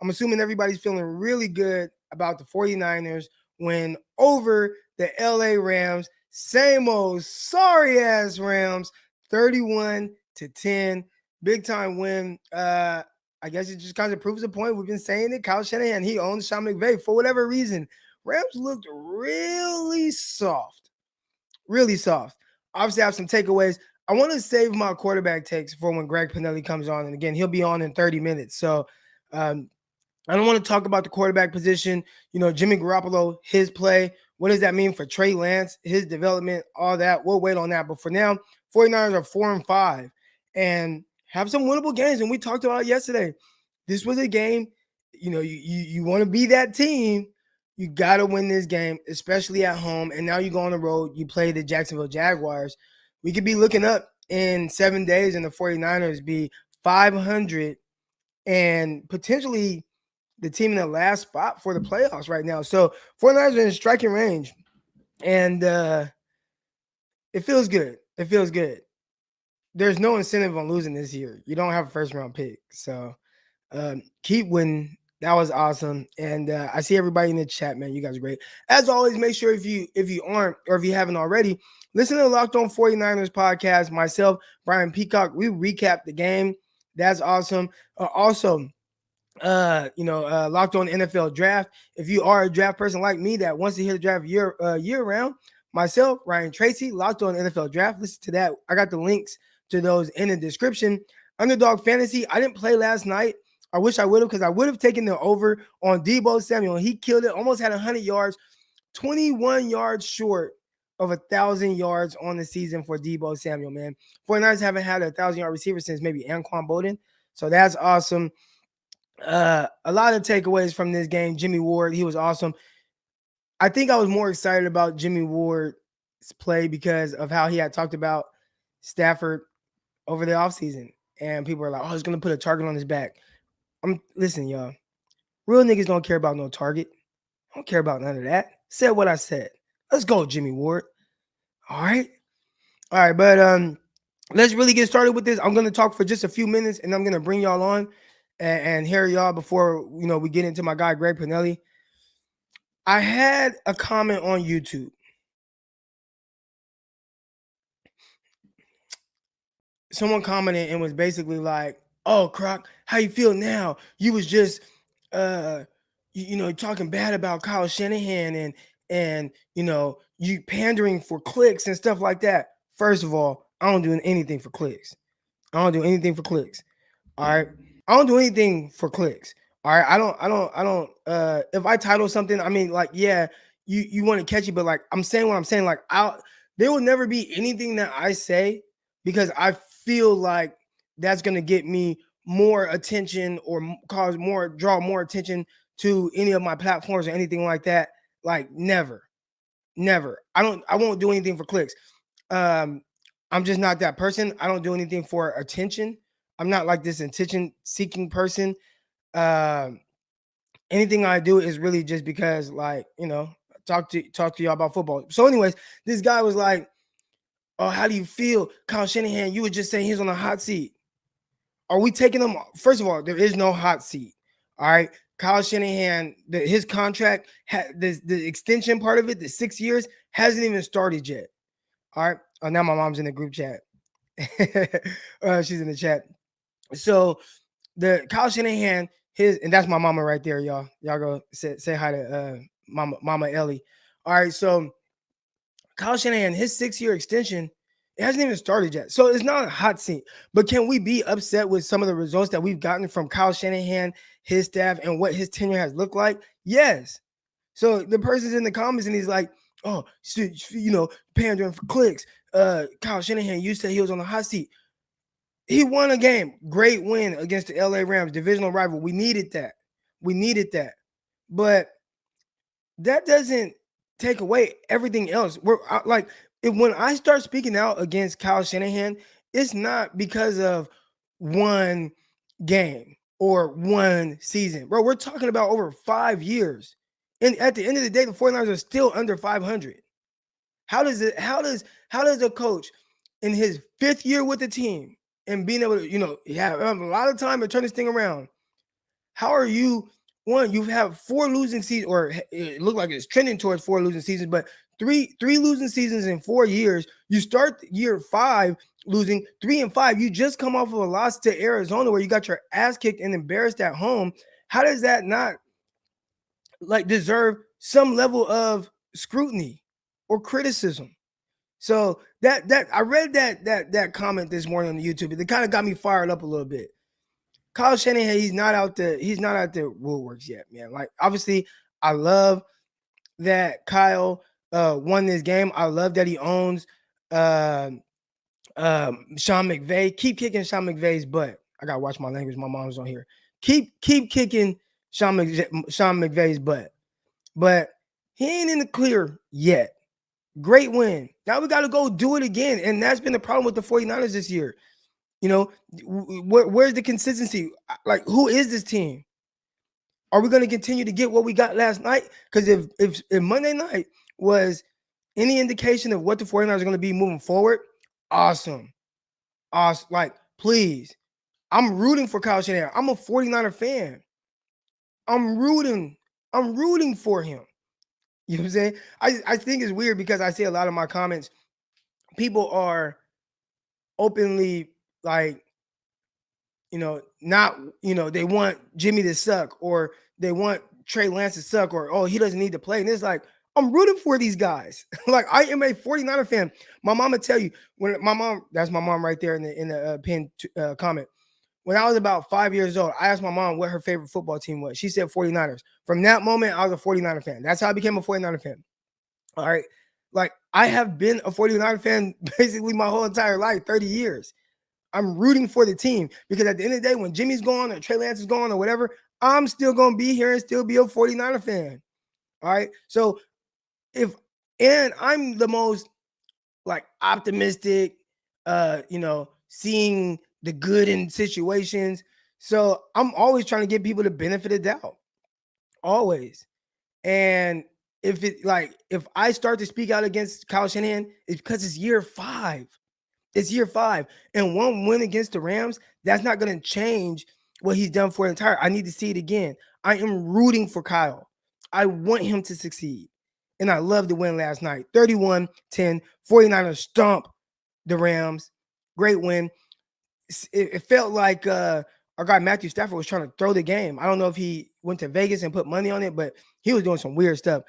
I'm assuming everybody's feeling really good about the 49ers win over the LA Rams. Same old sorry ass Rams, 31-10. Big time win. I guess it just kind of proves the point. We've been saying it. Kyle Shanahan, he owns Sean McVay for whatever reason. Rams looked really soft. Really soft. Obviously, I have some takeaways. I want to save my quarterback takes for when Greg Pinelli comes on. And again, he'll be on in 30 minutes. So I don't want to talk about the quarterback position. Jimmy Garoppolo, his play. What does that mean for Trey Lance, his development, all that? We'll wait on that. But for now, 49ers are 4-5 and have some winnable games. And we talked about it yesterday. This was a game, you want to be that team. You got to win this game, especially at home. And now you go on the road. You play the Jacksonville Jaguars. We could be looking up in 7 days and the 49ers be 500 and potentially the team in the last spot for the playoffs right now. So 49ers are in striking range. And it feels good. It feels good. There's no incentive on losing this year. You don't have a first-round pick. So keep winning. That was awesome. And I see everybody in the chat, man. You guys are great. As always, make sure if you aren't or if you haven't already, listen to the Locked On 49ers podcast. Myself, Brian Peacock, we recap the game. That's awesome. Also, Locked On NFL Draft. If you are a draft person like me that wants to hear the draft year round, myself, Ryan Tracy, Locked On NFL Draft. Listen to that. I got the links to those in the description. Underdog Fantasy. I didn't play last night. I wish I would have, because I would have taken the over on Deebo Samuel. He killed it, almost had 100 yards, 21 yards short of 1,000 yards on the season for Deebo Samuel, man. 49ers haven't had a 1,000-yard receiver since maybe Anquan Bolden. So that's awesome. A lot of takeaways from this game. Jimmy Ward, he was awesome. I think I was more excited about Jimmy Ward's play because of how he had talked about Stafford over the offseason. And people are like, oh, he's going to put a target on his back. Listen, y'all. Real niggas don't care about no target. I don't care about none of that. Said what I said. Let's go, Jimmy Ward. All right. But let's really get started with this. I'm going to talk for just a few minutes, and I'm going to bring y'all on and hear y'all before we get into my guy Greg Pinelli. I had a comment on YouTube. Someone commented and was basically like, "Oh, Croc, how you feel now? You was just talking bad about Kyle Shanahan and you pandering for clicks and stuff like that." First of all, I don't do anything for clicks. All right. I don't do anything for clicks. All right. I don't if I title something, I mean, like, yeah, you want to catch it, but like I'm saying what I'm saying, like there will never be anything that I say because I feel like that's gonna get me more attention or draw more attention to any of my platforms or anything like that. Like never. I won't do anything for clicks. I'm just not that person. I don't do anything for attention. I'm not like this attention-seeking person. Anything I do is really just because, like, talk to y'all about football. So, anyways, this guy was like, "Oh, how do you feel, Kyle Shanahan? You were just saying he's on a hot seat. Are we taking him?" First of all, there is no hot seat. All right, Kyle Shanahan, his contract, the extension part of it, the 6 years, hasn't even started yet. All right. Oh, now my mom's in the group chat. She's in the chat. So the Kyle Shanahan, and that's my mama right there, y'all. Y'all go say hi to Mama Ellie. All right. So Kyle Shanahan, his 6-year extension, it hasn't even started yet. So it's not a hot seat. But can we be upset with some of the results that we've gotten from Kyle Shanahan, his staff, and what his tenure has looked like? Yes. So the person's in the comments and he's like, "Oh, pandering for clicks. Kyle Shanahan, you said he was on the hot seat. He won a game. Great win against the LA Rams, divisional rival. We needed that. But that doesn't take away everything else. When I start speaking out against Kyle Shanahan, it's not because of one game or one season. Bro, we're talking about over 5 years. And at the end of the day, the 49ers are still under 500. How does a coach in his 5th year with the team and being able to, have a lot of time to turn this thing around, How are you? One, you have 4 losing seasons, or it looked like it's trending towards 4 losing seasons, but three losing seasons in 4 years. You start year 5 losing 3-5. You just come off of a loss to Arizona where you got your ass kicked and embarrassed at home. How does that not like deserve some level of scrutiny or criticism? So that I read that comment this morning on YouTube. It kind of got me fired up a little bit. Kyle Shanahan, he's not out the woodworks yet, man. Like obviously, I love that Kyle won this game. I love that he owns uh, Sean McVay. Keep kicking Sean McVay's butt. I gotta watch my language. My mom's on here. Keep kicking Sean McVay's butt. But he ain't in the clear yet. Great win. Now we got to go do it again. And that's been the problem with the 49ers this year. You know, where's the consistency? Like, who is this team? Are we going to continue to get what we got last night? Because if Monday night was any indication of what the 49ers are going to be moving forward, awesome. Awesome. Like, please. I'm rooting for Kyle Shanahan. I'm a 49er fan. I'm rooting for him. You know what I'm saying? I think it's weird because I see a lot of my comments. People are openly like, not, they want Jimmy to suck, or they want Trey Lance to suck, or, oh, he doesn't need to play. And it's like, I'm rooting for these guys. Like, I am a 49er fan. My mom would tell you, that's my mom right there in the pinned comment. When I was about 5 years old, I asked my mom what her favorite football team was. She said 49ers. From that moment, I was a 49er fan. That's how I became a 49er fan. All right. Like, I have been a 49er fan basically my whole entire life, 30 years. I'm rooting for the team because at the end of the day, when Jimmy's gone or Trey Lance is gone or whatever, I'm still going to be here and still be a 49er fan. All right. So and I'm the most like optimistic, seeing the good in situations. So I'm always trying to give people the benefit of doubt. Always. And if I start to speak out against Kyle Shanahan, it's because it's year 5. It's year 5. And one win against the Rams, that's not going to change what he's done for the entire. I need to see it again. I am rooting for Kyle. I want him to succeed. And I love the win last night. 31-10, 49ers stomp the Rams. Great win. It felt like our guy Matthew Stafford was trying to throw the game. I don't know if he went to Vegas and put money on it, but he was doing some weird stuff.